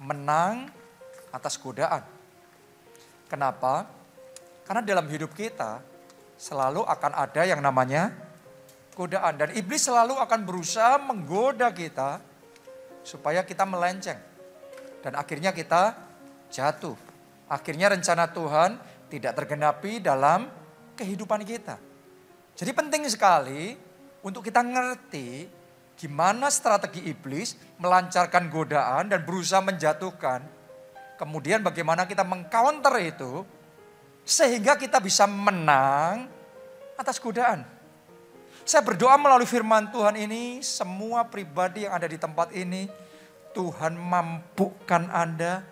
menang atas godaan. Kenapa? Karena dalam hidup kita selalu akan ada yang namanya godaan. Dan iblis selalu akan berusaha menggoda kita supaya kita melenceng. Dan akhirnya kita jatuh. Akhirnya rencana Tuhan tidak tergenapi dalam kehidupan kita. Jadi penting sekali untuk kita ngerti gimana strategi iblis melancarkan godaan dan berusaha menjatuhkan. Kemudian bagaimana kita mengcounter itu sehingga kita bisa menang atas godaan. Saya berdoa melalui firman Tuhan ini, semua pribadi yang ada di tempat ini, Tuhan mampukan Anda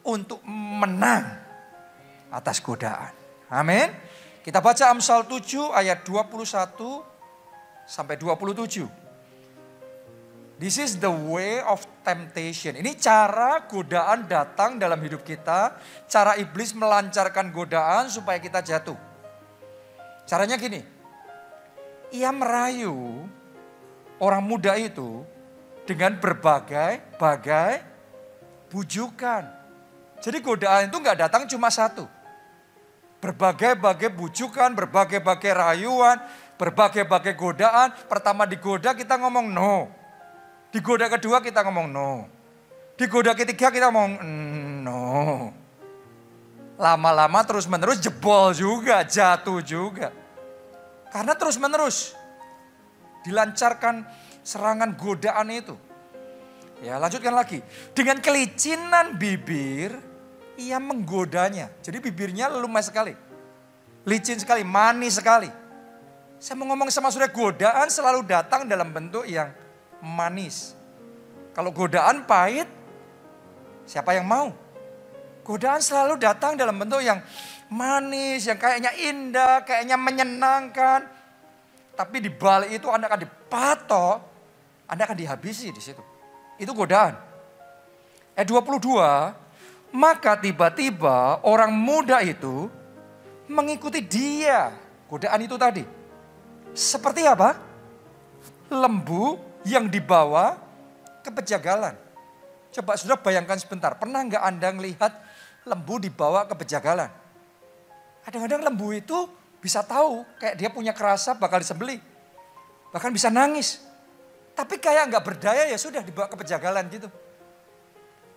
untuk menang atas godaan. Amin. Kita baca Amsal 7 ayat 21 sampai 27. This is the way of temptation. Ini cara godaan datang dalam hidup kita. Cara iblis melancarkan godaan supaya kita jatuh. Caranya gini. Ia merayu orang muda itu dengan berbagai bujukan. Jadi godaan itu gak datang cuma satu. Berbagai-bagai bujukan, berbagai-bagai rayuan, berbagai-bagai godaan. Pertama digoda kita ngomong no. Digoda kedua kita ngomong no. Digoda ketiga kita ngomong no. Lama-lama terus menerus jebol juga, jatuh juga. Karena terus menerus dilancarkan serangan godaan itu. Ya, lanjutkan lagi. Dengan kelicinan bibir, ia menggodanya. Jadi bibirnya lumas sekali. Licin sekali, manis sekali. Saya mau ngomong sama saudara, godaan selalu datang dalam bentuk yang manis. Kalau godaan pahit, siapa yang mau? Godaan selalu datang dalam bentuk yang manis, yang kayaknya indah, kayaknya menyenangkan. Tapi di balik itu Anda akan dipatok, Anda akan dihabisi di situ. Itu godaan. Ayat 22, maka tiba-tiba orang muda itu mengikuti dia. Godaan itu tadi. Seperti apa? Lembu yang dibawa ke pejagalan. Coba sudah bayangkan sebentar, pernah nggak Anda melihat lembu dibawa ke pejagalan? Kadang-kadang lembu itu bisa tahu kayak dia punya kerasa bakal disembelih. Bahkan bisa nangis. Tapi kayak nggak berdaya ya sudah dibawa ke pejagalan gitu.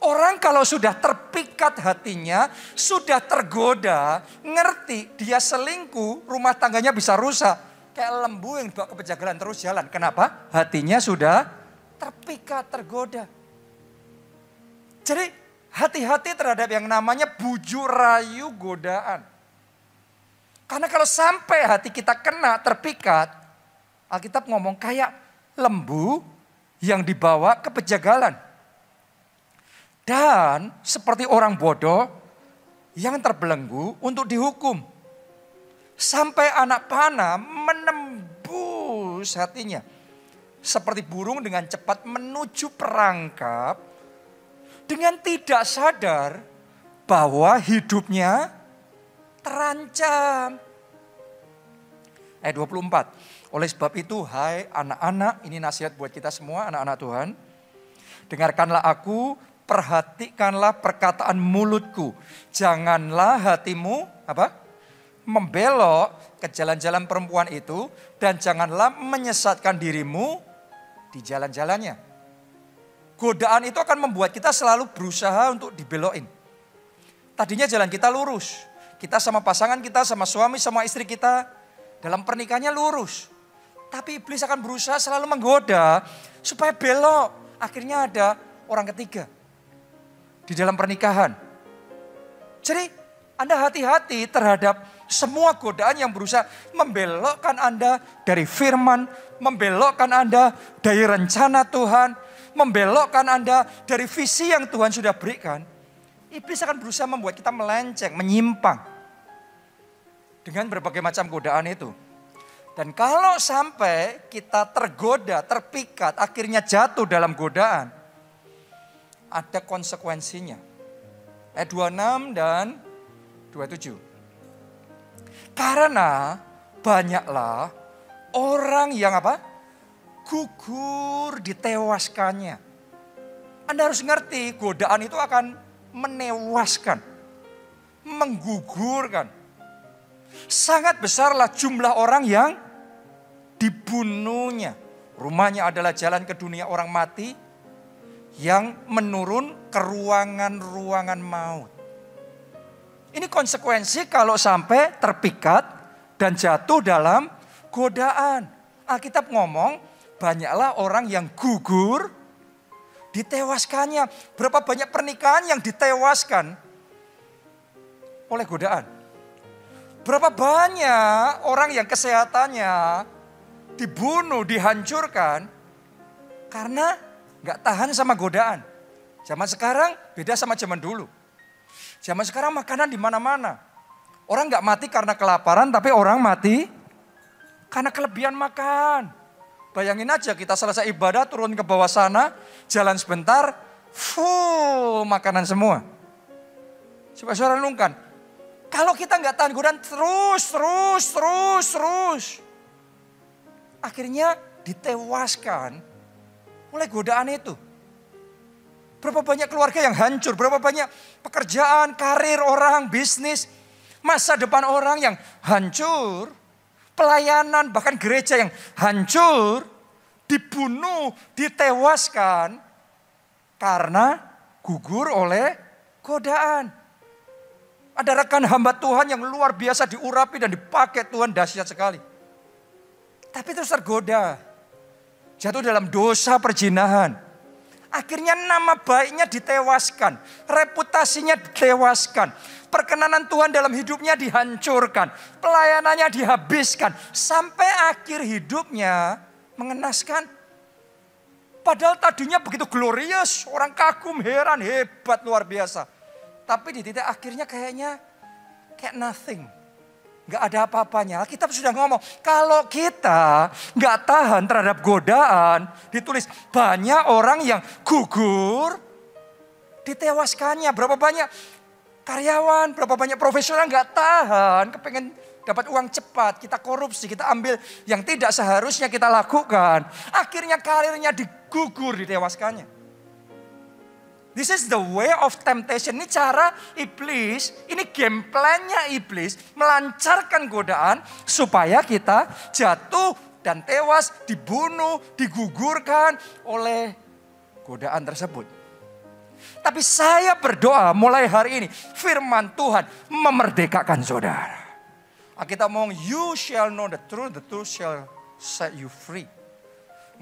Orang kalau sudah terpikat hatinya, sudah tergoda, ngerti dia selingkuh, rumah tangganya bisa rusak. Kayak lembu yang dibawa ke pejagalan terus jalan. Kenapa? Hatinya sudah terpikat, tergoda. Jadi hati-hati terhadap yang namanya bujuk rayu godaan. Karena kalau sampai hati kita kena terpikat, Alkitab ngomong kayak lembu yang dibawa ke pejagalan. Dan seperti orang bodoh yang terbelenggu untuk dihukum. Sampai anak panah menembus hatinya. Seperti burung dengan cepat menuju perangkap. Dengan tidak sadar bahwa hidupnya terancam. Ayat 24. Oleh sebab itu, hai anak-anak, ini nasihat buat kita semua, anak-anak Tuhan. Dengarkanlah aku, perhatikanlah perkataan mulutku. Janganlah hatimu membelok ke jalan-jalan perempuan itu. Dan janganlah menyesatkan dirimu di jalan-jalannya. Godaan itu akan membuat kita selalu berusaha untuk dibelokin. Tadinya jalan kita lurus. Kita sama pasangan kita, sama suami, sama istri kita. Dalam pernikahannya lurus. Tapi iblis akan berusaha selalu menggoda supaya belok. Akhirnya ada orang ketiga di dalam pernikahan. Jadi Anda hati-hati terhadap semua godaan yang berusaha membelokkan Anda dari firman, membelokkan Anda dari rencana Tuhan, membelokkan Anda dari visi yang Tuhan sudah berikan. Iblis akan berusaha membuat kita melenceng, menyimpang dengan berbagai macam godaan itu. Dan kalau sampai kita tergoda, terpikat, akhirnya jatuh dalam godaan, ada konsekuensinya. Ayat 26 dan 27. Karena banyaklah orang yang gugur ditewaskannya. Anda harus ngerti, godaan itu akan menewaskan, menggugurkan. Sangat besarlah jumlah orang yang dibunuhnya. Rumahnya adalah jalan ke dunia orang mati yang menurun ke ruangan-ruangan maut. Ini konsekuensi kalau sampai terpikat dan jatuh dalam godaan. Alkitab ngomong, banyaklah orang yang gugur, ditewaskannya. Berapa banyak pernikahan yang ditewaskan oleh godaan. Berapa banyak orang yang kesehatannya dibunuh, dihancurkan karena gak tahan sama godaan. Zaman sekarang beda sama zaman dulu. Zaman sekarang makanan di mana-mana. Orang gak mati karena kelaparan, tapi orang mati karena kelebihan makan. Bayangin aja kita selesai ibadah turun ke bawah sana, jalan sebentar, full makanan semua. Coba saudara renungkan, kalau kita nggak tahan godaan terus. Akhirnya ditewaskan oleh godaan itu. Berapa banyak keluarga yang hancur, berapa banyak pekerjaan, karir orang, bisnis, masa depan orang yang hancur. Pelayanan, bahkan gereja yang hancur, dibunuh, ditewaskan karena gugur oleh godaan. Ada rekan hamba Tuhan yang luar biasa diurapi dan dipakai Tuhan dahsyat sekali. Tapi terus tergoda, jatuh dalam dosa perzinahan. Akhirnya nama baiknya ditewaskan, reputasinya ditewaskan. Perkenanan Tuhan dalam hidupnya dihancurkan, pelayanannya dihabiskan, sampai akhir hidupnya mengenaskan. Padahal tadinya begitu glorious, orang kagum, heran, hebat, luar biasa. Tapi di titik akhirnya kayak nothing. Gak ada apa-apanya. Kita sudah ngomong, kalau kita gak tahan terhadap godaan, ditulis banyak orang yang gugur, ditewaskannya. Berapa banyak karyawan, berapa banyak profesional gak tahan, kepengen dapat uang cepat, kita korupsi, kita ambil yang tidak seharusnya kita lakukan. Akhirnya karirnya digugur, ditewaskannya. This is the way of temptation. Ini cara iblis, ini game plan-nya iblis melancarkan godaan supaya kita jatuh dan tewas, dibunuh, digugurkan oleh godaan tersebut. Tapi saya berdoa mulai hari ini firman Tuhan memerdekakan saudara. Kita ngomong, you shall know the truth shall set you free.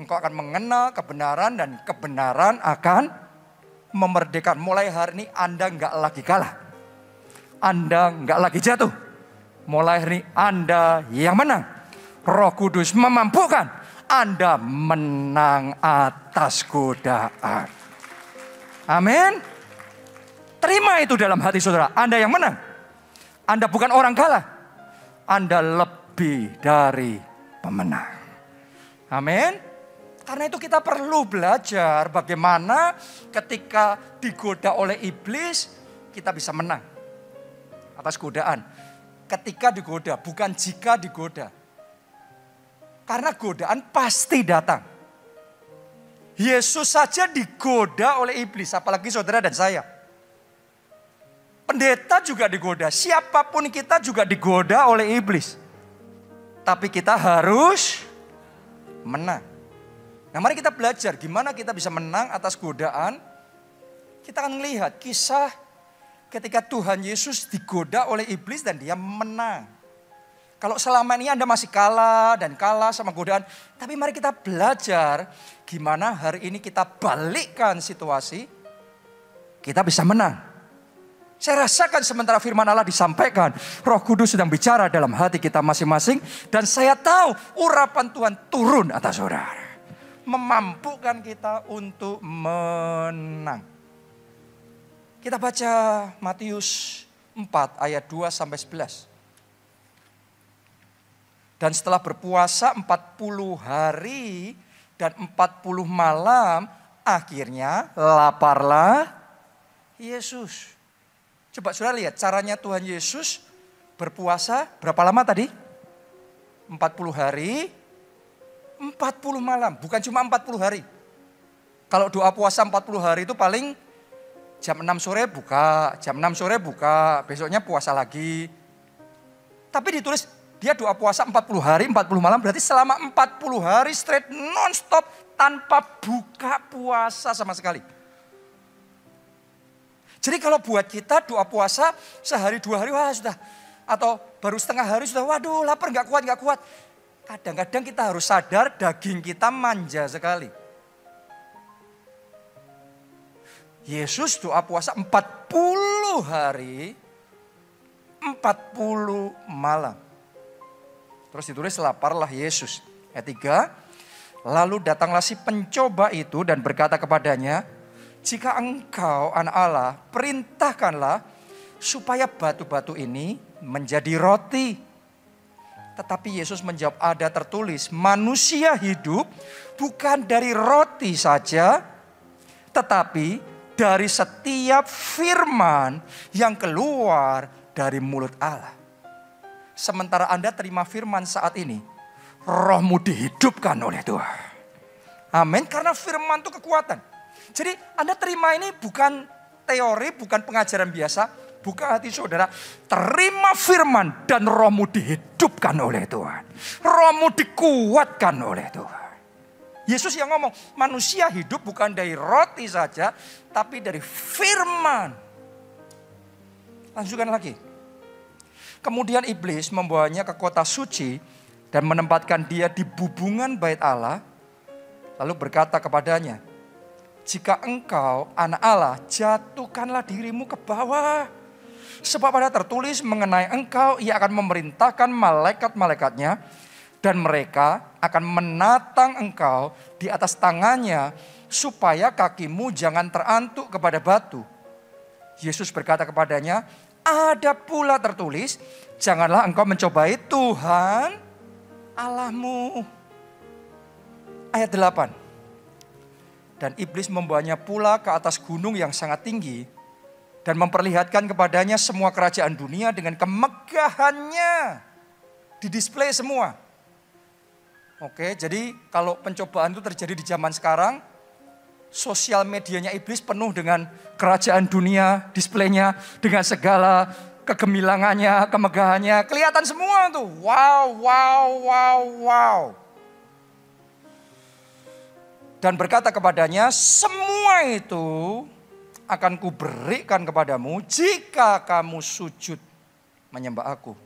Engkau akan mengenal kebenaran dan kebenaran akan memerdekakan. Mulai hari ini Anda nggak lagi kalah. Anda nggak lagi jatuh. Mulai hari ini Anda yang menang. Roh Kudus memampukan Anda menang atas godaan. Amin. Terima itu dalam hati saudara. Anda yang menang. Anda bukan orang kalah. Anda lebih dari pemenang. Amin. Karena itu kita perlu belajar bagaimana ketika digoda oleh iblis, kita bisa menang atas godaan. Ketika digoda, bukan jika digoda. Karena godaan pasti datang. Yesus saja digoda oleh iblis, apalagi saudara dan saya. Pendeta juga digoda, siapapun kita juga digoda oleh iblis. Tapi kita harus menang. Nah, mari kita belajar gimana kita bisa menang atas godaan. Kita akan melihat kisah ketika Tuhan Yesus digoda oleh iblis dan dia menang. Kalau selama ini Anda masih kalah sama godaan, tapi mari kita belajar gimana hari ini kita balikkan situasi, kita bisa menang. Saya rasakan sementara firman Allah disampaikan, Roh Kudus sedang bicara dalam hati kita masing-masing, dan saya tahu urapan Tuhan turun atas saudara. Memampukan kita untuk menang. Kita baca Matius 4 ayat 2 sampai 11. Dan setelah berpuasa 40 hari dan 40 malam, akhirnya laparlah Yesus. Coba saudara lihat caranya Tuhan Yesus berpuasa berapa lama tadi? 40 hari. 40 malam, bukan cuma 40 hari. Kalau doa puasa 40 hari itu paling jam 6 sore buka, jam 6 sore buka, besoknya puasa lagi. Tapi ditulis dia doa puasa 40 hari, 40 malam, berarti selama 40 hari straight non-stop tanpa buka puasa sama sekali. Jadi kalau buat kita doa puasa sehari 2 hari, wah sudah. Atau baru setengah hari sudah, waduh lapar gak kuat. Kadang-kadang kita harus sadar daging kita manja sekali. Yesus doa puasa 40 hari, 40 malam. Terus ditulis laparlah Yesus. Ayat 3, lalu datanglah si pencoba itu dan berkata kepadanya, jika engkau anak Allah, perintahkanlah supaya batu-batu ini menjadi roti. Tetapi Yesus menjawab, ada tertulis, manusia hidup bukan dari roti saja, tetapi dari setiap firman yang keluar dari mulut Allah. Sementara Anda terima firman saat ini, rohmu dihidupkan oleh Tuhan. Amin, karena firman itu kekuatan. Jadi Anda terima ini bukan teori, bukan pengajaran biasa. Buka hati saudara, terima firman dan rohmu dihidupkan oleh Tuhan. Rohmu dikuatkan oleh Tuhan. Yesus yang ngomong, manusia hidup bukan dari roti saja, tapi dari firman. Lanjutkan lagi. Kemudian iblis membawanya ke kota suci dan menempatkan dia di bubungan bait Allah. Lalu berkata kepadanya, jika engkau anak Allah, jatuhkanlah dirimu ke bawah. Sebab ada tertulis mengenai engkau, ia akan memerintahkan malaikat-malaikatnya, dan mereka akan menatang engkau di atas tangannya, supaya kakimu jangan terantuk kepada batu. Yesus berkata kepadanya, ada pula tertulis, janganlah engkau mencobai Tuhan Allahmu. Ayat 8. Dan iblis membawanya pula ke atas gunung yang sangat tinggi, dan memperlihatkan kepadanya semua kerajaan dunia dengan kemegahannya. Didisplay semua. Oke, jadi kalau pencobaan itu terjadi di zaman sekarang, sosial medianya iblis penuh dengan kerajaan dunia, displaynya dengan segala kegemilangannya, kemegahannya. Kelihatan semua tuh, wow. Dan berkata kepadanya, semua itu akan kuberikan kepadamu jika kamu sujud menyembah aku.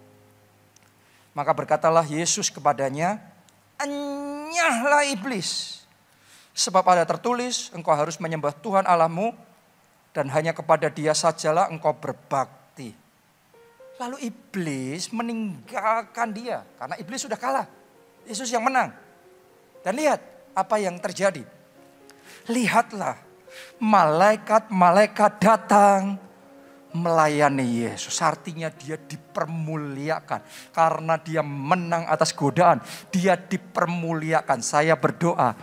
Maka berkatalah Yesus kepadanya, enyahlah iblis. Sebab ada tertulis, engkau harus menyembah Tuhan Allahmu, dan hanya kepada Dia sajalah engkau berbakti. Lalu iblis meninggalkan dia, karena iblis sudah kalah. Yesus yang menang. Dan lihat apa yang terjadi. Lihatlah, malaikat-malaikat datang melayani Yesus. Artinya dia dipermuliakan. Karena dia menang atas godaan. Dia dipermuliakan. Saya berdoa,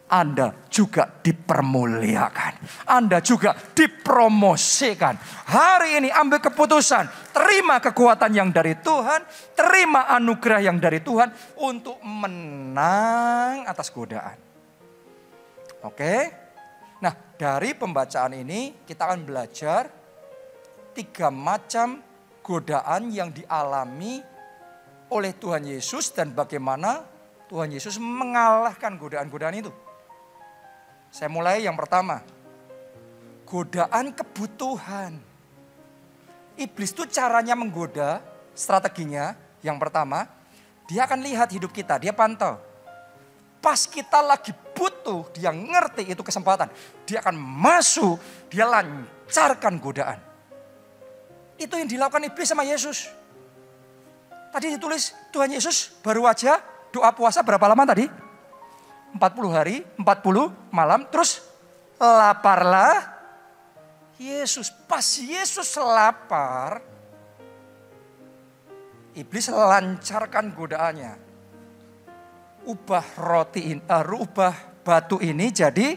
Anda juga dipermuliakan. Anda juga dipromosikan. Hari ini ambil keputusan. Terima kekuatan yang dari Tuhan. Terima anugerah yang dari Tuhan. Untuk menang atas godaan. Oke. Nah, dari pembacaan ini kita akan belajar 3 macam godaan yang dialami oleh Tuhan Yesus dan bagaimana Tuhan Yesus mengalahkan godaan-godaan itu. Saya mulai yang pertama. Godaan kebutuhan. Iblis itu caranya menggoda, strateginya yang pertama, dia akan lihat hidup kita, dia pantau. Pas kita lagi butuh, dia ngerti itu kesempatan. Dia akan masuk, dia lancarkan godaan. Itu yang dilakukan iblis sama Yesus. Tadi ditulis Tuhan Yesus baru aja doa puasa berapa lama tadi? 40 hari, 40 malam, terus laparlah Yesus. Pas Yesus lapar, iblis lancarkan godaannya. Ubah batu ini jadi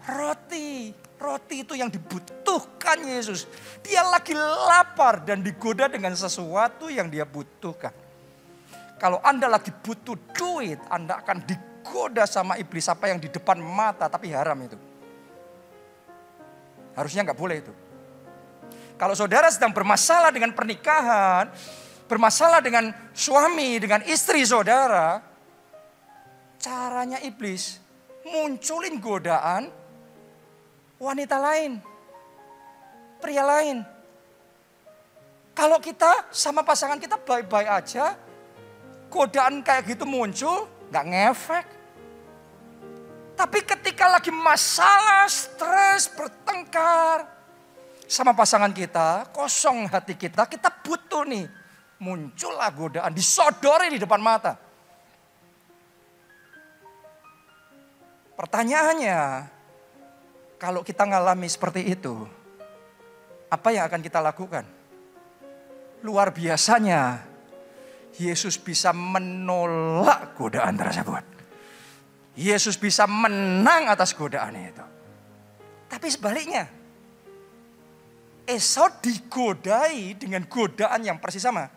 roti. Roti itu yang dibutuhkan Yesus. Dia lagi lapar dan digoda dengan sesuatu yang dia butuhkan. Kalau Anda lagi butuh duit, Anda akan digoda sama iblis apa yang di depan mata tapi haram itu. Harusnya nggak boleh itu. Kalau saudara sedang bermasalah dengan pernikahan, bermasalah dengan suami, dengan istri saudara, caranya iblis munculin godaan wanita lain, pria lain. Kalau kita sama pasangan kita baik-baik aja, godaan kayak gitu muncul, nggak ngefek. Tapi ketika lagi masalah, stres, bertengkar sama pasangan kita, kosong hati kita, kita butuh nih. Muncullah godaan, disodori di depan mata. Pertanyaannya, kalau kita ngalami seperti itu, apa yang akan kita lakukan? Luar biasanya, Yesus bisa menolak godaan tersebut. Yesus bisa menang atas godaan itu. Tapi sebaliknya, Esau digodai dengan godaan yang persis sama.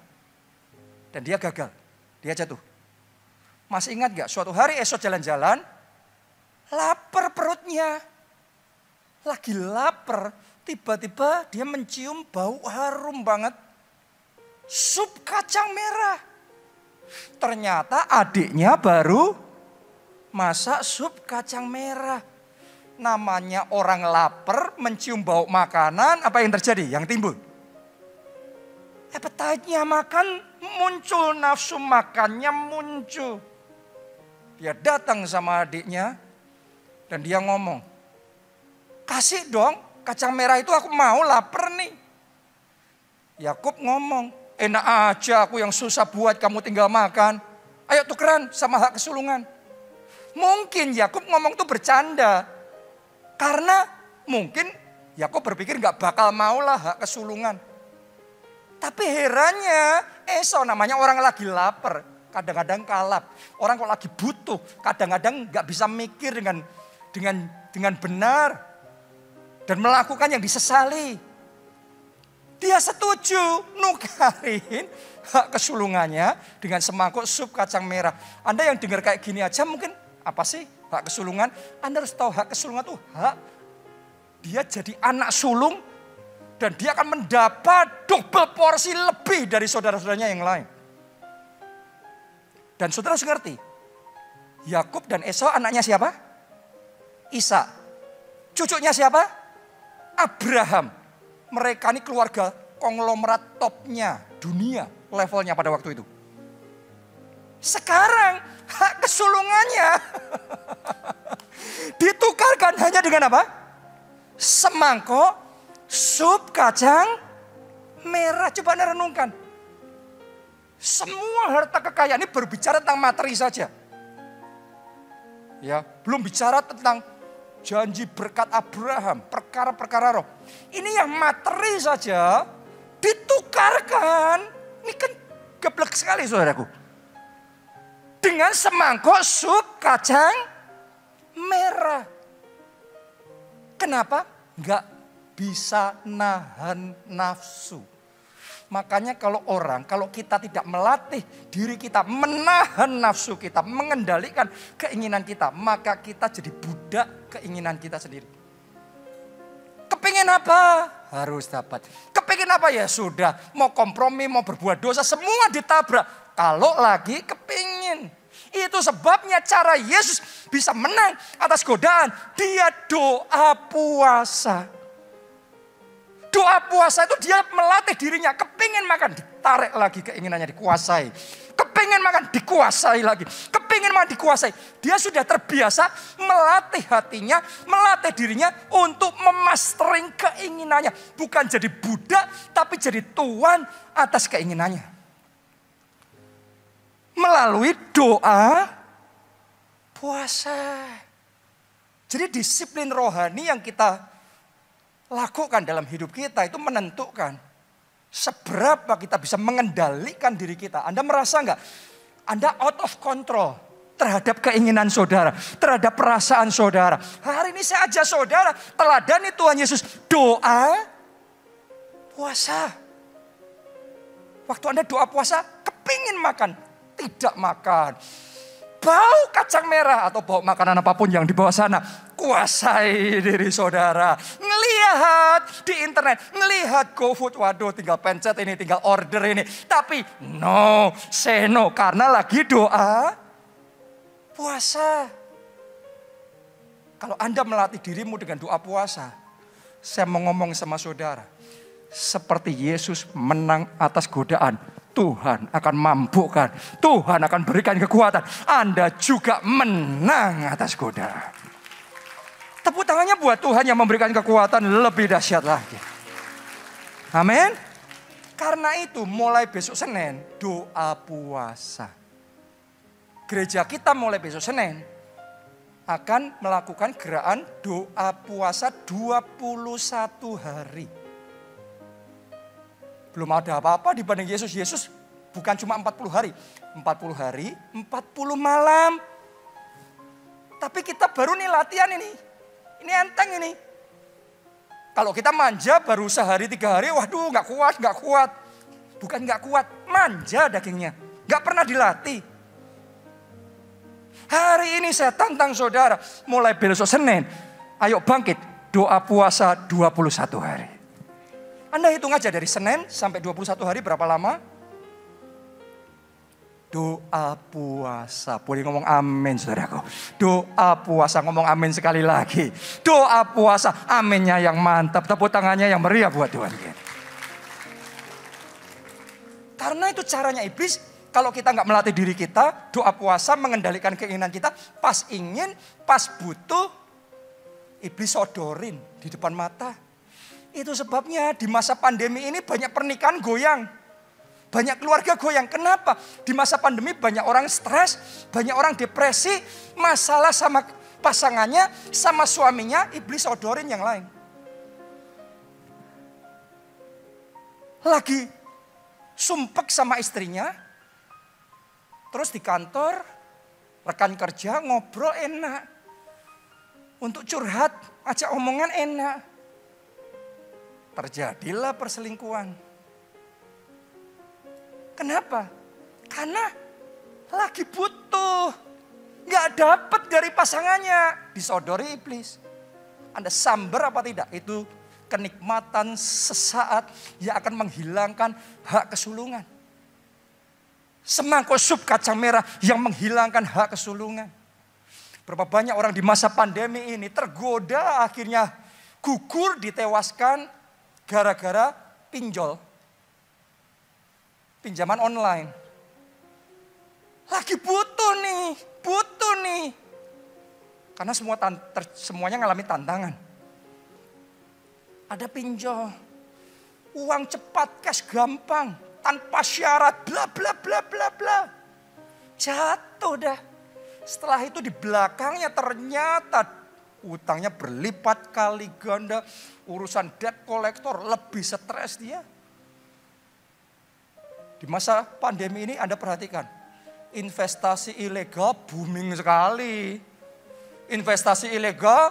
Dan dia gagal, dia jatuh. Masih ingat gak suatu hari Esau jalan-jalan, lapar perutnya. Lagi lapar, tiba-tiba dia mencium bau harum banget. Sup kacang merah. Ternyata adiknya baru masak sup kacang merah. Namanya orang lapar mencium bau makanan, apa yang terjadi? Yang timbul appetite-nya makan muncul, nafsu makannya muncul. Dia datang sama adiknya dan dia ngomong, kasih dong kacang merah itu, aku mau, lapar nih. Yakub ngomong, enak aja aku yang susah buat kamu tinggal makan. Ayo tukeran sama hak kesulungan. Mungkin Yakub ngomong tuh bercanda. Karena mungkin Yakub berpikir gak bakal maulah hak kesulungan. Tapi herannya Esau, namanya orang lagi lapar, kadang-kadang kalap. Orang kok lagi butuh, kadang-kadang gak bisa mikir dengan benar. Dan melakukan yang disesali. Dia setuju nukarin hak kesulungannya dengan semangkuk sup kacang merah. Anda yang dengar kayak gini aja mungkin, apa sih hak kesulungan? Anda harus tahu hak kesulungan itu hak. Dia jadi anak sulung dan dia akan mendapat double porsi lebih dari saudara-saudaranya yang lain. Dan saudara harus ngerti, Yakub dan Esau anaknya siapa? Ishak. Cucunya siapa? Abraham. Mereka ini keluarga konglomerat topnya dunia levelnya pada waktu itu. Sekarang hak kesulungannya ditukarkan hanya dengan apa? Semangkok sup kacang merah. Coba Anda renungkan. Semua harta kekayaan ini berbicara tentang materi saja. Ya, belum bicara tentang janji berkat Abraham, perkara-perkara roh. Ini yang materi saja ditukarkan. Ini kan geblek sekali saudaraku. Dengan semangkok sup kacang merah. Kenapa? Enggak bisa nahan nafsu. Makanya kalau kita tidak melatih diri kita, menahan nafsu kita, mengendalikan keinginan kita, maka kita jadi budak keinginan kita sendiri. Kepingin apa? Harus dapat. Kepingin apa? Ya sudah, mau kompromi, mau berbuat dosa, semua ditabrak. Kalau lagi kepingin. Itu sebabnya cara Yesus bisa menang atas godaan. Dia doa puasa. Doa puasa itu dia melatih dirinya. Kepingin makan, ditarik lagi keinginannya, dikuasai. Kepingin makan, dikuasai lagi. Kepingin makan, dikuasai. Dia sudah terbiasa melatih hatinya, melatih dirinya untuk memastering keinginannya. Bukan jadi budak, tapi jadi tuan atas keinginannya. Melalui doa puasa. Jadi disiplin rohani yang kita lakukan dalam hidup kita itu menentukan seberapa kita bisa mengendalikan diri kita. Anda merasa enggak? Anda out of control terhadap keinginan saudara, terhadap perasaan saudara. Hari ini saya ajak saudara teladani Tuhan Yesus, doa puasa. Waktu Anda doa puasa, kepingin makan, tidak makan. Bau kacang merah atau bau makanan apapun yang di bawah sana, kuasai diri saudara. Ngelihat di internet, ngelihat GoFood, waduh tinggal pencet ini, tinggal order ini. Tapi no, say no, karena lagi doa puasa. Kalau Anda melatih dirimu dengan doa puasa, saya mau ngomong sama saudara, seperti Yesus menang atas godaan, Tuhan akan mampukan, Tuhan akan berikan kekuatan. Anda juga menang atas godaan. Tepuk tangannya buat Tuhan yang memberikan kekuatan lebih dahsyat lagi. Amin. Karena itu mulai besok Senin doa puasa. Gereja kita mulai besok Senin akan melakukan gerakan doa puasa 21 hari. Belum ada apa-apa dibanding Yesus. Yesus bukan cuma 40 hari. 40 hari, 40 malam. Tapi kita baru nih latihan ini. Ini enteng ini. Kalau kita manja baru sehari 3 hari, waduh gak kuat. Bukan gak kuat, manja dagingnya. Gak pernah dilatih. Hari ini saya tantang saudara, mulai besok Senin, ayo bangkit, doa puasa 21 hari. Anda hitung aja dari Senin sampai 21 hari berapa lama? Doa puasa. Boleh ngomong amin saudaraku. Doa puasa, ngomong amin sekali lagi. Doa puasa, aminnya yang mantap. Tepuk tangannya yang meriah buat Tuhan. Karena itu caranya iblis. Kalau kita nggak melatih diri kita, doa puasa mengendalikan keinginan kita. Pas ingin, pas butuh, iblis sodorin di depan mata. Itu sebabnya di masa pandemi ini banyak pernikahan goyang. Banyak keluarga goyang. Kenapa? Di masa pandemi banyak orang stres, banyak orang depresi, masalah sama pasangannya, sama suaminya, iblis sodorin yang lain. Lagi sumpek sama istrinya, terus di kantor, rekan kerja ngobrol enak. Untuk curhat, ajak omongan enak. Terjadilah perselingkuhan. Kenapa? Karena lagi butuh. Gak dapat dari pasangannya. Disodori iblis. Anda sambar apa tidak? Itu kenikmatan sesaat yang akan menghilangkan hak kesulungan. Semangkuk sup kacang merah yang menghilangkan hak kesulungan. Berapa banyak orang di masa pandemi ini tergoda akhirnya gugur ditewaskan gara-gara pinjol. Pinjaman online. Lagi butuh nih. Karena semuanya ngalami tantangan. Ada pinjol. Uang cepat, cash gampang. Tanpa syarat, bla bla bla bla bla. Jatuh dah. Setelah itu di belakangnya ternyata utangnya berlipat kali ganda. Urusan debt collector lebih stres dia. Di masa pandemi ini Anda perhatikan. Investasi ilegal booming sekali. Investasi ilegal,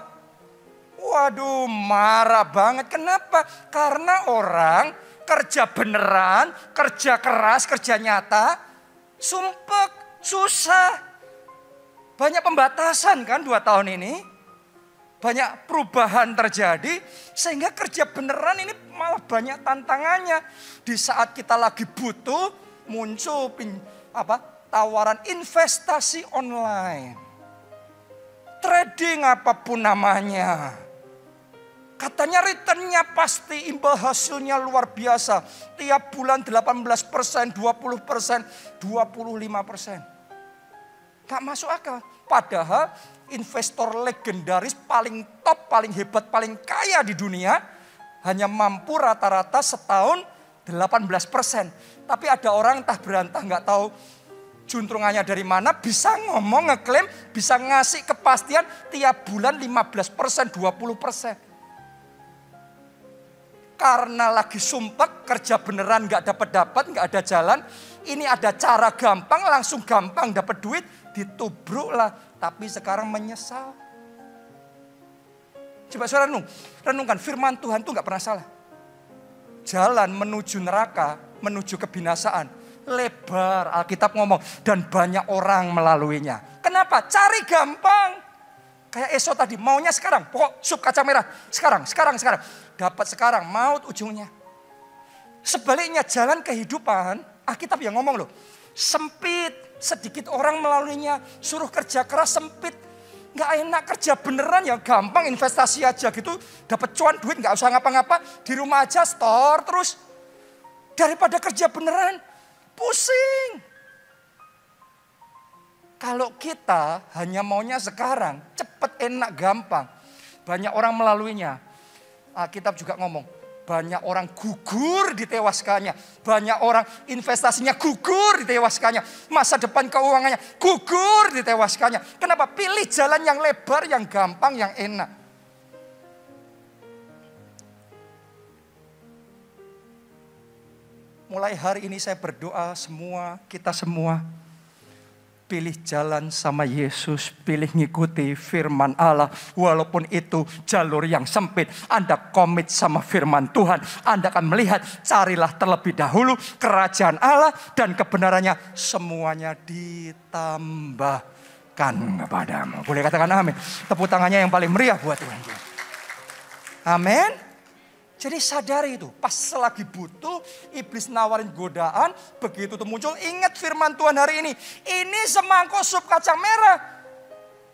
waduh marah banget. Kenapa? Karena orang kerja beneran, kerja keras, kerja nyata, sumpek, susah. Banyak pembatasan kan 2 tahun ini. Banyak perubahan terjadi sehingga kerja beneran ini malah banyak tantangannya. Di saat kita lagi butuh muncul tawaran investasi online. Trading apapun namanya. Katanya returnnya pasti, imbal hasilnya luar biasa. Tiap bulan 18%, 20%, 25%. Gak masuk akal. Padahal investor legendaris paling top, paling hebat, paling kaya di dunia hanya mampu rata-rata setahun 18%. Tapi ada orang entah berantah nggak tahu juntrungannya dari mana bisa ngomong, ngeklaim, bisa ngasih kepastian tiap bulan 15%, 20%. Karena lagi sumpek, kerja beneran nggak dapat, nggak ada jalan. Ini ada cara gampang, langsung gampang dapat duit, ditubruk lah. Tapi sekarang menyesal. Coba saudara renungkan, firman Tuhan itu nggak pernah salah. Jalan menuju neraka, menuju kebinasaan, lebar. Alkitab ngomong, dan banyak orang melaluinya. Kenapa? Cari gampang. Kayak Esau tadi, maunya sekarang. Pokok sup kacang merah. Sekarang. Dapat sekarang, maut ujungnya. Sebaliknya jalan kehidupan, Alkitab yang ngomong loh. Sempit, sedikit orang melaluinya. Suruh kerja keras, sempit. Nggak enak kerja beneran ya, gampang investasi aja gitu. Dapat cuan duit, nggak usah ngapa-ngapa. Di rumah aja, store terus. Daripada kerja beneran, pusing. Kalau kita hanya maunya sekarang, cepat, enak, gampang. Banyak orang melaluinya. Alkitab juga ngomong, banyak orang gugur ditewaskannya. Banyak orang investasinya gugur ditewaskannya. Masa depan keuangannya gugur ditewaskannya. Kenapa? Pilih jalan yang lebar, yang gampang, yang enak. Mulai hari ini saya berdoa kita semua. Pilih jalan sama Yesus, pilih ngikuti firman Allah. Walaupun itu jalur yang sempit, Anda komit sama firman Tuhan. Anda akan melihat, carilah terlebih dahulu kerajaan Allah dan kebenarannya. Semuanya ditambahkan kepadamu. Boleh katakan amin. Tepuk tangannya yang paling meriah buat Tuhan. Amin. Jadi sadari itu, pas lagi butuh, iblis nawarin godaan, begitu tuh muncul, ingat firman Tuhan hari ini. Ini semangkuk sup kacang merah.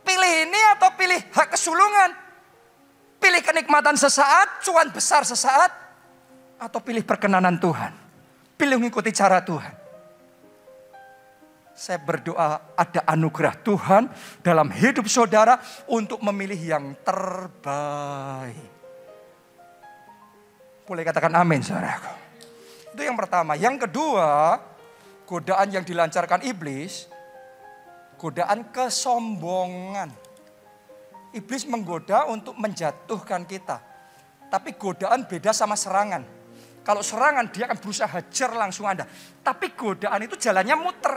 Pilih ini atau pilih hak kesulungan? Pilih kenikmatan sesaat, cuan besar sesaat, atau pilih perkenanan Tuhan? Pilih mengikuti cara Tuhan. Saya berdoa ada anugerah Tuhan dalam hidup saudara untuk memilih yang terbaik. Boleh katakan amin, saudaraku. Itu yang pertama. Yang kedua, godaan yang dilancarkan iblis, godaan kesombongan. Iblis menggoda untuk menjatuhkan kita. Tapi godaan beda sama serangan. Kalau serangan dia akan berusaha hajar langsung Anda. Tapi godaan itu jalannya muter.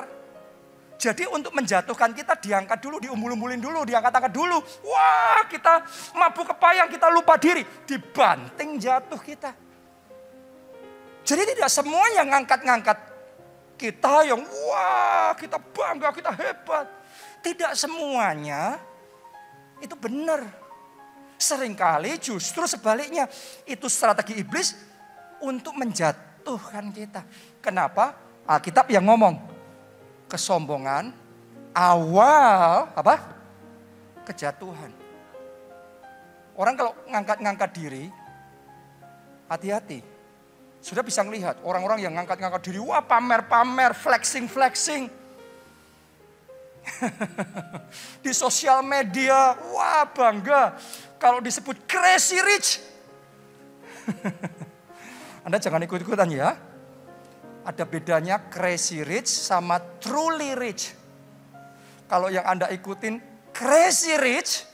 Jadi untuk menjatuhkan kita diangkat dulu, diumbul-umbulin dulu, diangkat-angkat dulu. Wah, kita mabuk kepayang, kita lupa diri. Dibanting jatuh kita. Jadi tidak semua yang ngangkat-ngangkat kita yang wah, kita bangga, kita hebat. Tidak semuanya itu benar. Seringkali justru sebaliknya. Itu strategi iblis untuk menjatuhkan kita. Kenapa? Alkitab yang ngomong. Kesombongan awal apa? Kejatuhan. Orang kalau ngangkat-ngangkat diri, hati-hati. Sudah bisa melihat orang-orang yang ngangkat-ngangkat diri, wah pamer-pamer, flexing-flexing. Di sosial media, wah bangga. Kalau disebut crazy rich. Anda jangan ikut-ikutan ya. Ada bedanya crazy rich sama truly rich. Kalau yang Anda ikutin crazy rich,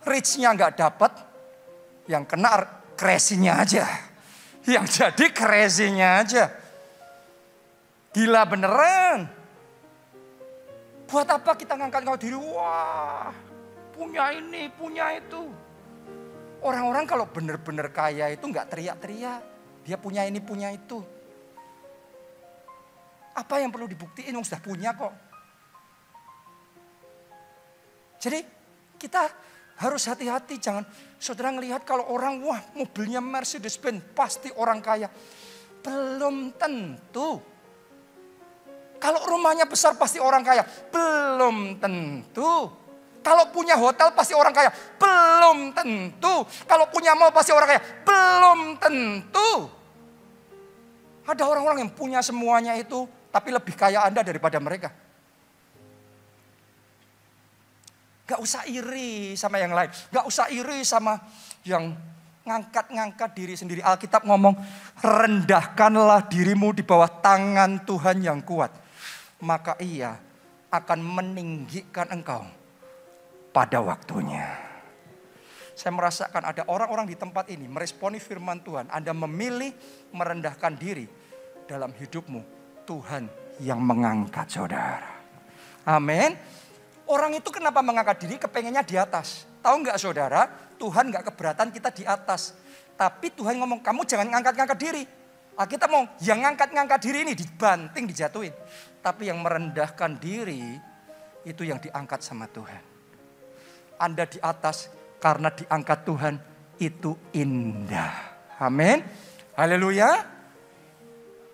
rich-nya nggak dapat, yang kena crazy-nya aja. Yang jadi crazy-nya aja. Gila beneran. Buat apa kita ngangkat-ngangkat diri, wah punya ini, punya itu. Orang-orang kalau bener-bener kaya itu nggak teriak-teriak. Dia punya ini, punya itu. Apa yang perlu dibuktiin? Yang sudah punya kok. Jadi kita harus hati-hati. Jangan saudara ngelihat kalau orang wah mobilnya Mercedes-Benz pasti orang kaya. Belum tentu. Kalau rumahnya besar pasti orang kaya. Belum tentu. Kalau punya hotel pasti orang kaya. Belum tentu. Kalau punya mall pasti orang kaya. Belum tentu. Ada orang-orang yang punya semuanya itu. Tapi lebih kaya Anda daripada mereka. Gak usah iri sama yang lain. Gak usah iri sama yang ngangkat-ngangkat diri sendiri. Alkitab ngomong, rendahkanlah dirimu di bawah tangan Tuhan yang kuat. Maka ia akan meninggikan engkau pada waktunya. Saya merasakan ada orang-orang di tempat ini meresponi firman Tuhan. Anda memilih merendahkan diri dalam hidupmu. Tuhan yang mengangkat saudara. Amin. Orang itu kenapa mengangkat diri? Kepengennya di atas. Tahu nggak saudara? Tuhan nggak keberatan kita di atas. Tapi Tuhan ngomong, kamu jangan ngangkat-ngangkat diri. Kita mau yang ngangkat-ngangkat diri ini dibanting, dijatuhin. Tapi yang merendahkan diri, itu yang diangkat sama Tuhan. Anda di atas karena diangkat Tuhan itu indah. Amin. Haleluya.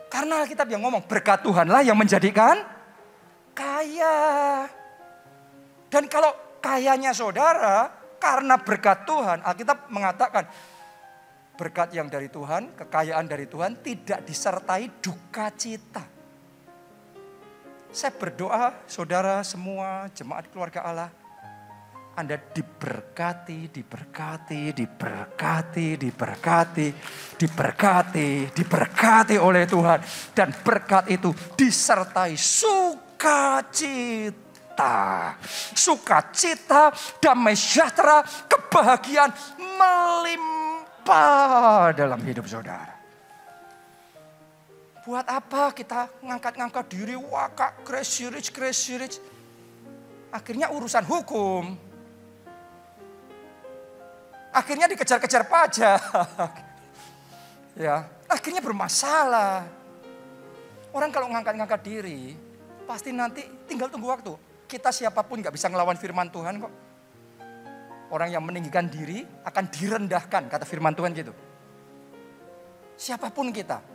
Karena Alkitab yang ngomong berkat Tuhanlah yang menjadikan kaya. Dan kalau kayanya saudara karena berkat Tuhan, Alkitab mengatakan berkat yang dari Tuhan, kekayaan dari Tuhan tidak disertai duka cita. Saya berdoa saudara semua jemaat keluarga Allah, Anda diberkati, diberkati, diberkati, diberkati, diberkati, diberkati oleh Tuhan. Dan berkat itu disertai sukacita. Sukacita, damai sejahtera, kebahagiaan melimpah dalam hidup saudara. Buat apa kita ngangkat-ngangkat diri, wah kak crazy rich, crazy rich. Akhirnya urusan hukum. Akhirnya dikejar-kejar pajak. Ya, akhirnya bermasalah. Orang kalau ngangkat-ngangkat diri, pasti nanti tinggal tunggu waktu. Kita siapapun gak bisa ngelawan firman Tuhan kok. Orang yang meninggikan diri akan direndahkan, kata firman Tuhan gitu. Siapapun kita.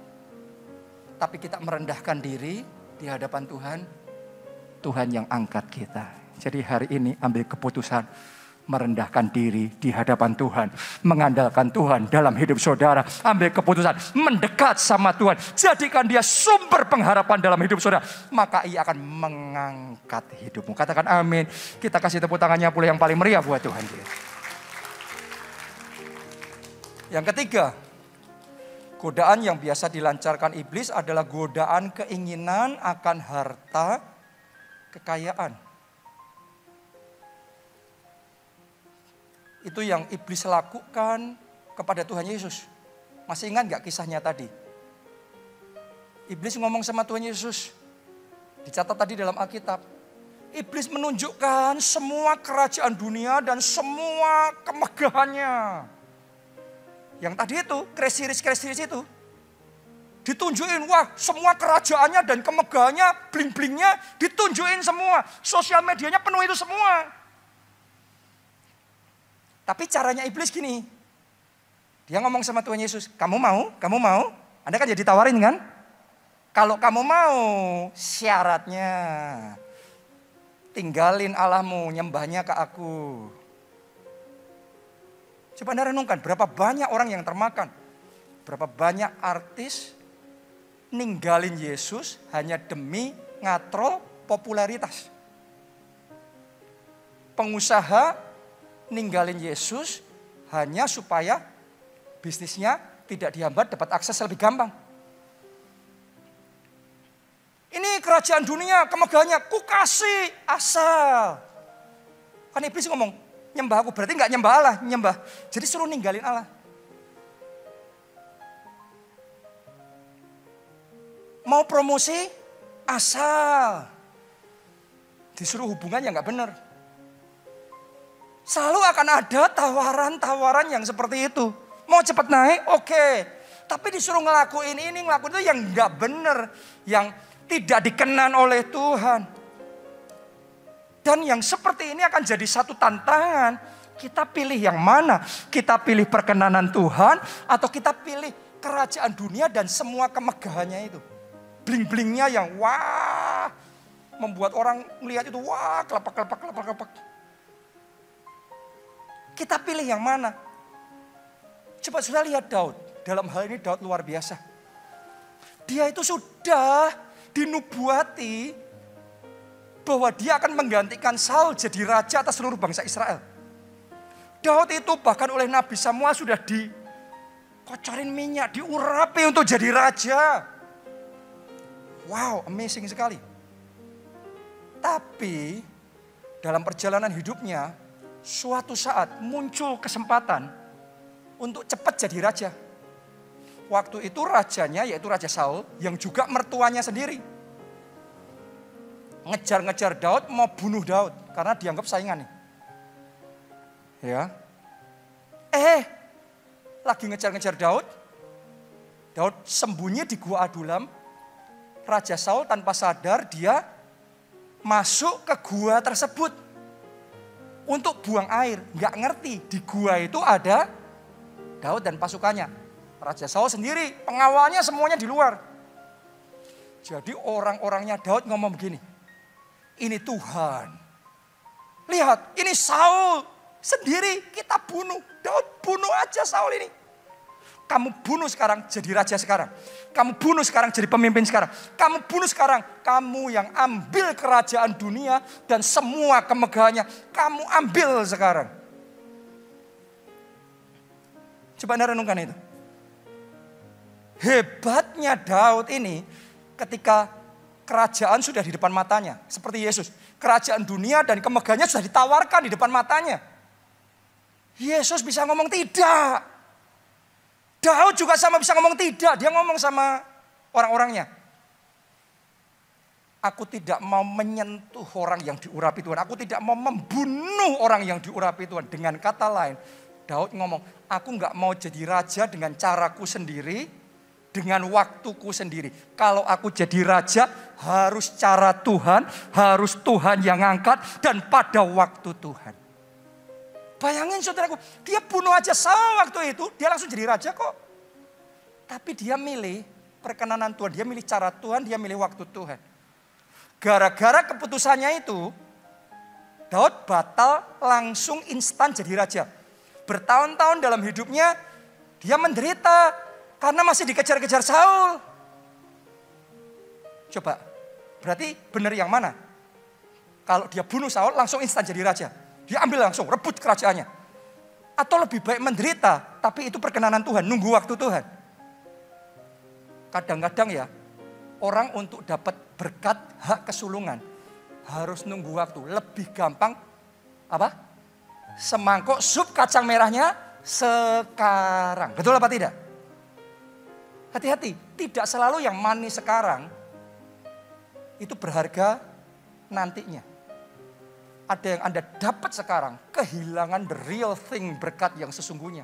Tapi kita merendahkan diri di hadapan Tuhan. Tuhan yang angkat kita. Jadi hari ini ambil keputusan merendahkan diri di hadapan Tuhan. Mengandalkan Tuhan dalam hidup saudara. Ambil keputusan mendekat sama Tuhan. Jadikan dia sumber pengharapan dalam hidup saudara. Maka ia akan mengangkat hidupmu. Katakan amin. Kita kasih tepuk tangannya pula yang paling meriah buat Tuhan. Yang ketiga, godaan yang biasa dilancarkan iblis adalah godaan keinginan akan harta kekayaan. Itu yang iblis lakukan kepada Tuhan Yesus. Masih ingat gak kisahnya tadi? Iblis ngomong sama Tuhan Yesus. Dicatat tadi dalam Alkitab. Iblis menunjukkan semua kerajaan dunia dan semua kemegahannya. Yang tadi itu, crazy rich itu. Ditunjukin, wah semua kerajaannya dan kemegahannya, bling-blingnya ditunjukin semua. Sosial medianya penuh itu semua. Tapi caranya iblis gini. Dia ngomong sama Tuhan Yesus, kamu mau? Kamu mau? Anda kan jadi tawarin kan? Kalau kamu mau, syaratnya tinggalin Allahmu, nyembahnya ke aku. Coba Anda renungkan, berapa banyak orang yang termakan. Berapa banyak artis ninggalin Yesus hanya demi ngatrol popularitas. Pengusaha ninggalin Yesus hanya supaya bisnisnya tidak dihambat, dapat akses lebih gampang. Ini kerajaan dunia, kemegahannya, ku kasih asal. Kan iblis ngomong, nyembah aku, berarti gak nyembah Allah, nyembah. Jadi suruh ninggalin Allah. Mau promosi, asal. Disuruh hubungan yang gak benar. Selalu akan ada tawaran-tawaran yang seperti itu. Mau cepat naik, oke. Tapi disuruh ngelakuin ini, ngelakuin itu yang gak benar. Yang tidak dikenan oleh Tuhan. Dan yang seperti ini akan jadi satu tantangan. Kita pilih yang mana? Kita pilih perkenanan Tuhan atau kita pilih kerajaan dunia dan semua kemegahannya itu. Bling-blingnya yang wah. Membuat orang melihat itu wah kelepak. Kita pilih yang mana? Coba sudah lihat Daud. Dalam hal ini Daud luar biasa. Dia itu sudah dinubuati bahwa dia akan menggantikan Saul jadi raja atas seluruh bangsa Israel. Daud itu bahkan oleh Nabi Samuel sudah dikocorin minyak, diurapi untuk jadi raja. Wow, amazing sekali. Tapi dalam perjalanan hidupnya, suatu saat muncul kesempatan untuk cepat jadi raja. Waktu itu rajanya yaitu Raja Saul yang juga mertuanya sendiri. Ngejar-ngejar Daud, mau bunuh Daud karena dianggap saingan nih. Ya. Lagi ngejar-ngejar Daud. Daud sembunyi di gua Adulam. Raja Saul tanpa sadar dia masuk ke gua tersebut. untuk buang air. Nggak ngerti, di gua itu ada Daud dan pasukannya. Raja Saul sendiri, pengawalnya semuanya di luar. Jadi orang-orangnya Daud ngomong begini, ini Tuhan. Lihat, ini Saul sendiri kita bunuh. Daud bunuh aja Saul ini. Kamu bunuh sekarang jadi raja sekarang. Kamu bunuh sekarang jadi pemimpin sekarang. Kamu bunuh sekarang. Kamu yang ambil kerajaan dunia dan semua kemegahannya. Kamu ambil sekarang. Coba Anda renungkan itu. Hebatnya Daud ini ketika kerajaan sudah di depan matanya. Seperti Yesus. Kerajaan dunia dan kemegahannya sudah ditawarkan di depan matanya. Yesus bisa ngomong tidak. Daud juga sama bisa ngomong tidak. Dia ngomong sama orang-orangnya. Aku tidak mau menyentuh orang yang diurapi Tuhan. Aku tidak mau membunuh orang yang diurapi Tuhan. Dengan kata lain, Daud ngomong, aku nggak mau jadi raja dengan caraku sendiri, dengan waktuku sendiri. Kalau aku jadi raja, harus cara Tuhan, harus Tuhan yang angkat, dan pada waktu Tuhan. Bayangin saudaraku, dia bunuh aja Saul waktu itu, dia langsung jadi raja kok. Tapi dia milih perkenanan Tuhan, dia milih cara Tuhan, dia milih waktu Tuhan. Gara-gara keputusannya itu, Daud batal langsung instan jadi raja. Bertahun-tahun dalam hidupnya, dia menderita karena masih dikejar-kejar Saul. Coba, berarti benar yang mana? Kalau dia bunuh Saul langsung instan jadi raja. Dia ambil langsung, rebut kerajaannya. Atau lebih baik menderita, tapi itu perkenanan Tuhan, nunggu waktu Tuhan. Kadang-kadang ya, orang untuk dapat berkat hak kesulungan, harus nunggu waktu. Lebih gampang, apa? Semangkok sup kacang merahnya sekarang. Betul apa tidak? Hati-hati, tidak selalu yang manis sekarang, itu berharga nantinya. Ada yang Anda dapat sekarang, kehilangan the real thing, berkat yang sesungguhnya.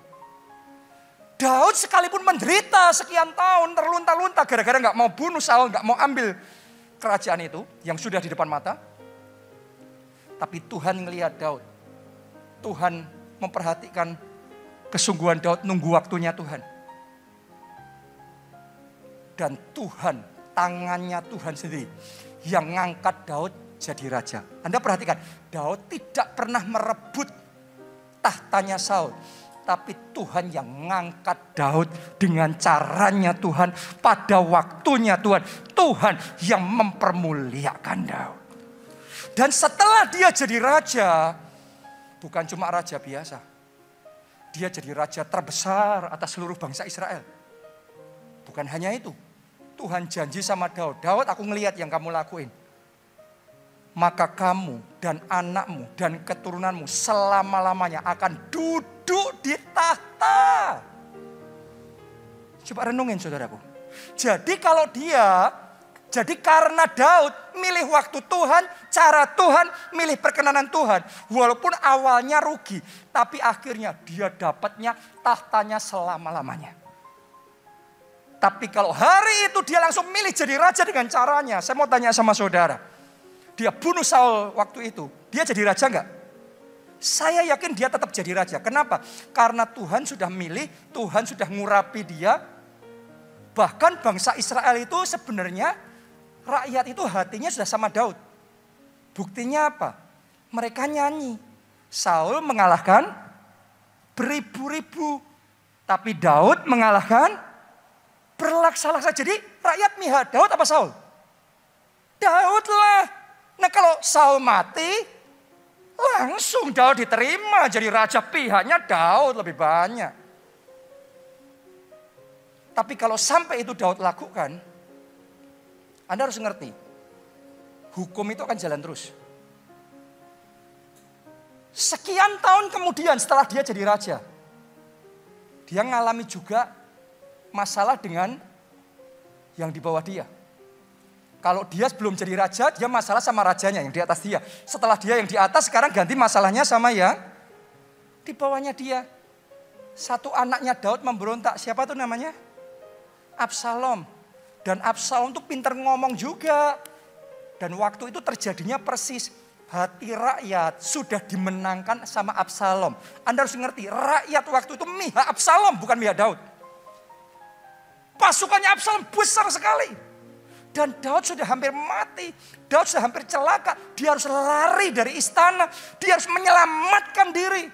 Daud sekalipun menderita sekian tahun, terlunta-lunta gara-gara gak mau bunuh Saul, gak mau ambil kerajaan itu yang sudah di depan mata. Tapi Tuhan ngelihat Daud. Tuhan memperhatikan kesungguhan Daud, nunggu waktunya Tuhan. Dan Tuhan, tangannya Tuhan sendiri yang ngangkat Daud jadi raja. Anda perhatikan, Daud tidak pernah merebut tahtanya Saul. Tapi Tuhan yang ngangkat Daud dengan caranya Tuhan. Pada waktunya Tuhan. Tuhan yang mempermuliakan Daud. Dan setelah dia jadi raja, bukan cuma raja biasa. Dia jadi raja terbesar atas seluruh bangsa Israel. Bukan hanya itu. Tuhan janji sama Daud, Daud aku ngelihat yang kamu lakuin. Maka kamu dan anakmu dan keturunanmu selama-lamanya akan duduk di tahta. Coba renungin saudaraku. Jadi karena Daud milih waktu Tuhan, cara Tuhan, milih perkenanan Tuhan. Walaupun awalnya rugi, tapi akhirnya dia dapatnya tahtanya selama-lamanya. Tapi kalau hari itu dia langsung milih jadi raja dengan caranya. Saya mau tanya sama saudara. Dia bunuh Saul waktu itu. Dia jadi raja enggak? Saya yakin dia tetap jadi raja. Kenapa? Karena Tuhan sudah milih, Tuhan sudah ngurapi dia. Bahkan bangsa Israel itu sebenarnya, rakyat itu hatinya sudah sama Daud. Buktinya apa? Mereka nyanyi. Saul mengalahkan beribu-ribu. Tapi Daud mengalahkan berlaksa-laksa. Jadi rakyat mihak Daud apa Saul? Daud lah. Nah kalau Saul mati, langsung Daud diterima jadi raja, pihaknya Daud lebih banyak. Tapi kalau sampai itu Daud lakukan, Anda harus ngerti, hukum itu akan jalan terus. Sekian tahun kemudian setelah dia jadi raja, dia ngalami juga masalah dengan yang di bawah dia. Kalau dia belum jadi raja, dia masalah sama rajanya yang di atas dia. Setelah dia yang di atas, sekarang ganti masalahnya sama yang di bawahnya dia. Satu anaknya Daud memberontak. Siapa tuh namanya? Absalom. Dan Absalom tuh pintar ngomong juga. Dan waktu itu terjadinya persis. hati rakyat sudah dimenangkan sama Absalom. Anda harus ngerti, rakyat waktu itu mihak Absalom, bukan mihak Daud. Pasukannya Absalom besar sekali. Dan Daud sudah hampir mati. Daud sudah hampir celaka. Dia harus lari dari istana. Dia harus menyelamatkan diri.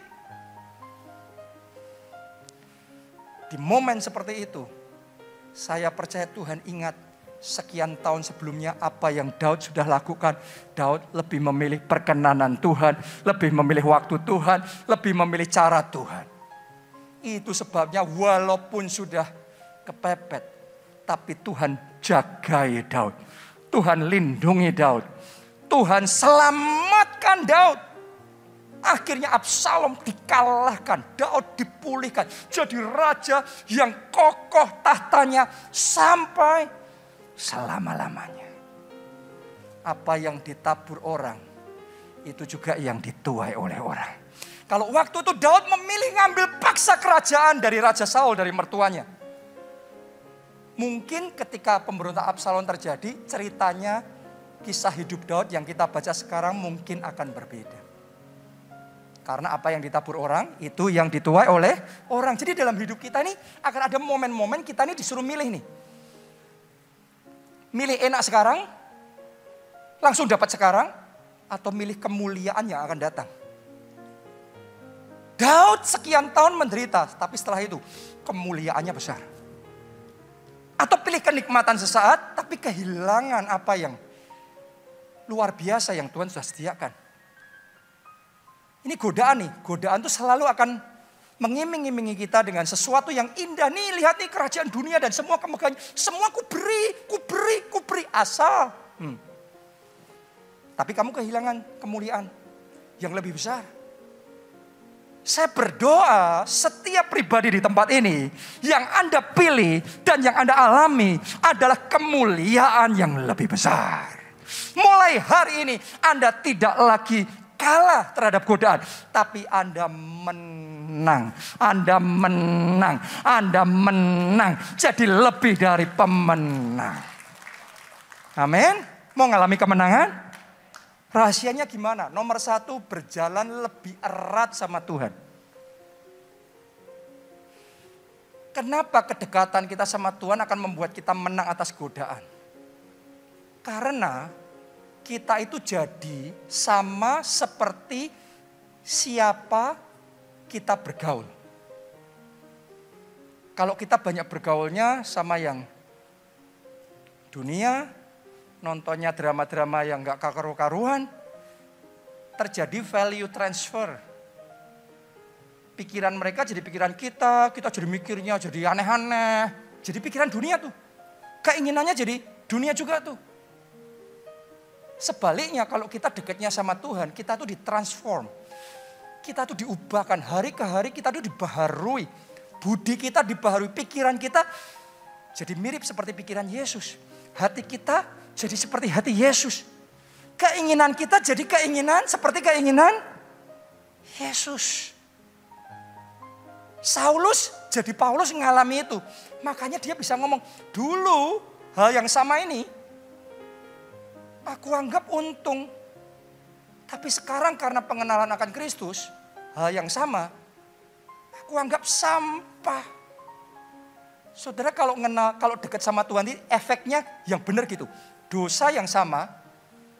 Di momen seperti itu, saya percaya Tuhan ingat sekian tahun sebelumnya apa yang Daud sudah lakukan. Daud lebih memilih perkenanan Tuhan, lebih memilih waktu Tuhan, lebih memilih cara Tuhan. Itu sebabnya walaupun sudah kepepet, tapi Tuhan jagai Daud. Tuhan lindungi Daud. Tuhan selamatkan Daud. Akhirnya Absalom dikalahkan, Daud dipulihkan. Jadi raja yang kokoh tahtanya sampai selama-lamanya. Apa yang ditabur orang, itu juga yang dituai oleh orang. Kalau waktu itu Daud memilih ngambil paksa kerajaan dari Raja Saul, dari mertuanya. Mungkin ketika pemberontak Absalom terjadi, ceritanya kisah hidup Daud yang kita baca sekarang mungkin akan berbeda. Karena apa yang ditabur orang, itu yang dituai oleh orang. Jadi dalam hidup kita ini akan ada momen-momen kita ini disuruh milih nih. Milih enak sekarang, langsung dapat sekarang, atau milih kemuliaan yang akan datang. Daud sekian tahun menderita, tapi setelah itu kemuliaannya besar. Atau pilih kenikmatan sesaat, tapi kehilangan apa yang luar biasa yang Tuhan sudah sediakan. Ini godaan nih, godaan itu selalu akan mengiming-imingi kita dengan sesuatu yang indah. Nih lihat nih kerajaan dunia dan semua kemegahannya, semua ku beri asal. Tapi kamu kehilangan kemuliaan yang lebih besar. Saya berdoa setiap pribadi di tempat ini yang Anda pilih dan yang Anda alami adalah kemuliaan yang lebih besar. Mulai hari ini Anda tidak lagi kalah terhadap godaan, tapi Anda menang. Anda menang. Anda menang. Jadi lebih dari pemenang. Amin. Mau ngalami kemenangan? Rahasianya gimana? Nomor 1, berjalan lebih erat sama Tuhan. Kenapa kedekatan kita sama Tuhan akan membuat kita menang atas godaan? Karena kita itu jadi sama seperti siapa kita bergaul. Kalau kita banyak bergaulnya sama yang dunia, nontonnya drama-drama yang gak karu-karuan, terjadi value transfer. Pikiran mereka jadi pikiran kita jadi mikirnya jadi aneh-aneh. Jadi pikiran dunia tuh. Keinginannya jadi dunia juga tuh. Sebaliknya kalau kita dekatnya sama Tuhan, kita tuh ditransform. Kita tuh diubahkan, hari ke hari kita tuh dibaharui. Budi kita dibaharui, pikiran kita jadi mirip seperti pikiran Yesus. Hati kita jadi seperti hati Yesus. Keinginan kita jadi keinginan seperti keinginan Yesus. Saulus jadi Paulus mengalami itu. Makanya dia bisa ngomong, dulu hal yang sama ini aku anggap untung. Tapi sekarang karena pengenalan akan Kristus, hal yang sama aku anggap sampah. Saudara kalau dekat sama Tuhan ini efeknya yang benar gitu. Dosa yang sama,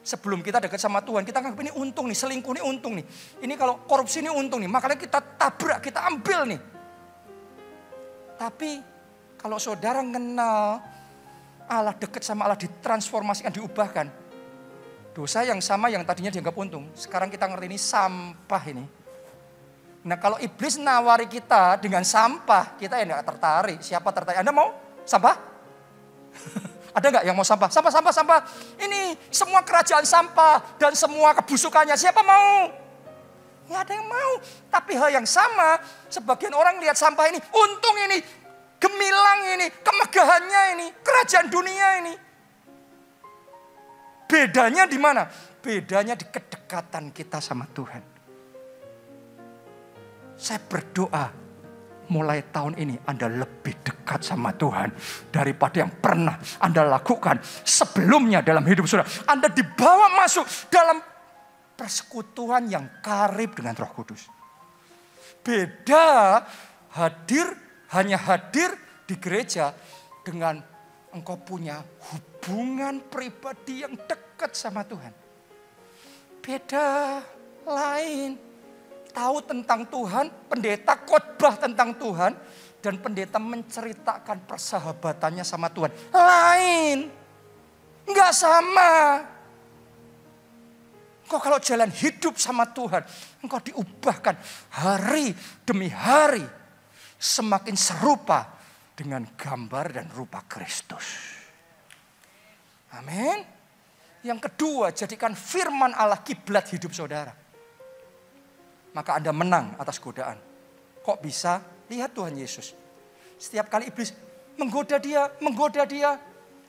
sebelum kita dekat sama Tuhan, kita anggap ini untung nih, selingkuh ini untung nih. Ini kalau korupsi ini untung nih, makanya kita tabrak, kita ambil nih. Tapi kalau saudara kenal Allah, dekat sama Allah, ditransformasikan, diubahkan. Dosa yang sama yang tadinya dianggap untung, sekarang kita ngerti ini sampah ini. Nah kalau iblis nawari kita dengan sampah, kita ya gak tertarik. Siapa tertarik? Anda mau sampah? Ada gak yang mau sampah? Sampah. Ini semua kerajaan sampah dan semua kebusukannya. Siapa mau? Gak ada yang mau. Tapi hal yang sama, sebagian orang lihat sampah ini, untung ini, gemilang ini, kemegahannya ini, kerajaan dunia ini. Bedanya di mana? Bedanya di kedekatan kita sama Tuhan. Saya berdoa mulai tahun ini Anda lebih dekat sama Tuhan daripada yang pernah Anda lakukan sebelumnya dalam hidup saudara. Anda dibawa masuk dalam persekutuan yang karib dengan Roh Kudus. Beda hanya hadir di gereja dengan engkau punya hubungan pribadi yang dekat sama Tuhan. Beda, lain. Tahu tentang Tuhan, pendeta khotbah tentang Tuhan, dan pendeta menceritakan persahabatannya sama Tuhan. Lain. Enggak sama. Engkau kalau jalan hidup sama Tuhan, engkau diubahkan hari demi hari. Semakin serupa dengan gambar dan rupa Kristus. Amin. Yang kedua, jadikan firman Allah kiblat hidup saudara. Maka Anda menang atas godaan. Kok bisa? Lihat Tuhan Yesus. Setiap kali iblis menggoda dia.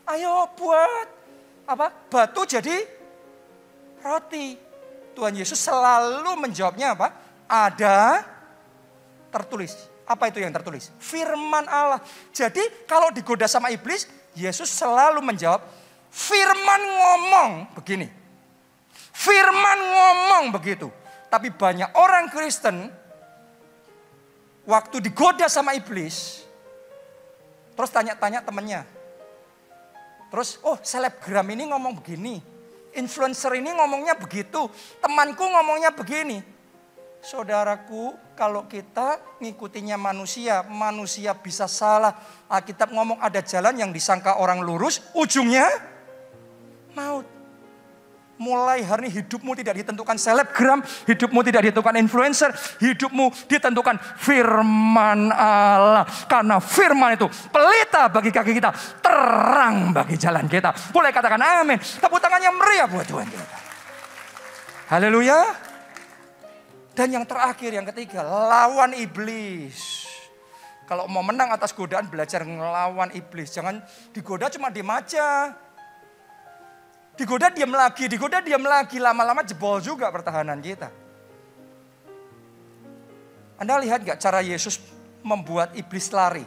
Ayo buat batu jadi roti. Tuhan Yesus selalu menjawabnya apa? Ada tertulis. Apa itu yang tertulis? Firman Allah. Jadi kalau digoda sama iblis, Yesus selalu menjawab, firman ngomong begini. Firman ngomong begitu. Tapi banyak orang Kristen, waktu digoda sama iblis, terus tanya-tanya temannya. Terus, selebgram ini ngomong begini. Influencer ini ngomongnya begitu. Temanku ngomongnya begini. Saudaraku, kalau kita ngikutinya manusia bisa salah. Alkitab ngomong ada jalan yang disangka orang lurus, ujungnya maut. Mulai hari ini hidupmu tidak ditentukan selebgram, hidupmu tidak ditentukan influencer, hidupmu ditentukan firman Allah. Karena firman itu pelita bagi kaki kita, terang bagi jalan kita. Boleh katakan amin. Tepuk tangannya meriah buat Tuhan kita. Haleluya. Dan yang terakhir, yang ketiga, lawan iblis. Kalau mau menang atas godaan, belajar ngelawan iblis. Jangan digoda cuma diem aja. Digoda diam lagi. Lama-lama jebol juga pertahanan kita. Anda lihat gak cara Yesus membuat iblis lari?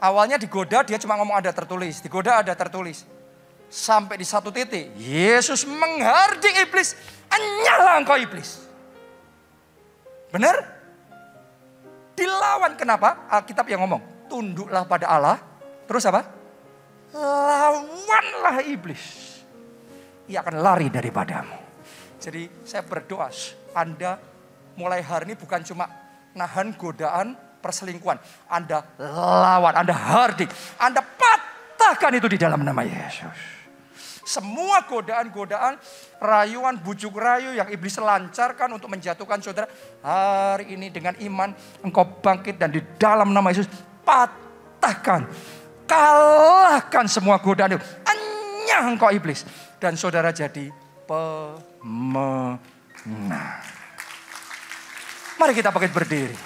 Awalnya digoda, dia cuma ngomong ada tertulis. Digoda ada tertulis. Sampai di satu titik, Yesus menghardik iblis. Anyalah engkau iblis. Benar? Dilawan, kenapa? Alkitab yang ngomong, tunduklah pada Allah. Terus apa? Lawanlah iblis. Ia akan lari daripadamu. Jadi saya berdoa, Anda mulai hari ini bukan cuma nahan godaan perselingkuhan. Anda lawan, Anda hardik, Anda patahkan itu di dalam nama Yesus. Semua godaan-godaan, rayuan, bujuk rayu yang iblis lancarkan untuk menjatuhkan saudara. Hari ini dengan iman engkau bangkit dan di dalam nama Yesus patahkan. Kalahkan semua godaan itu. Anyah engkau iblis. Dan saudara jadi pemenang. Mari kita bangkit berdiri.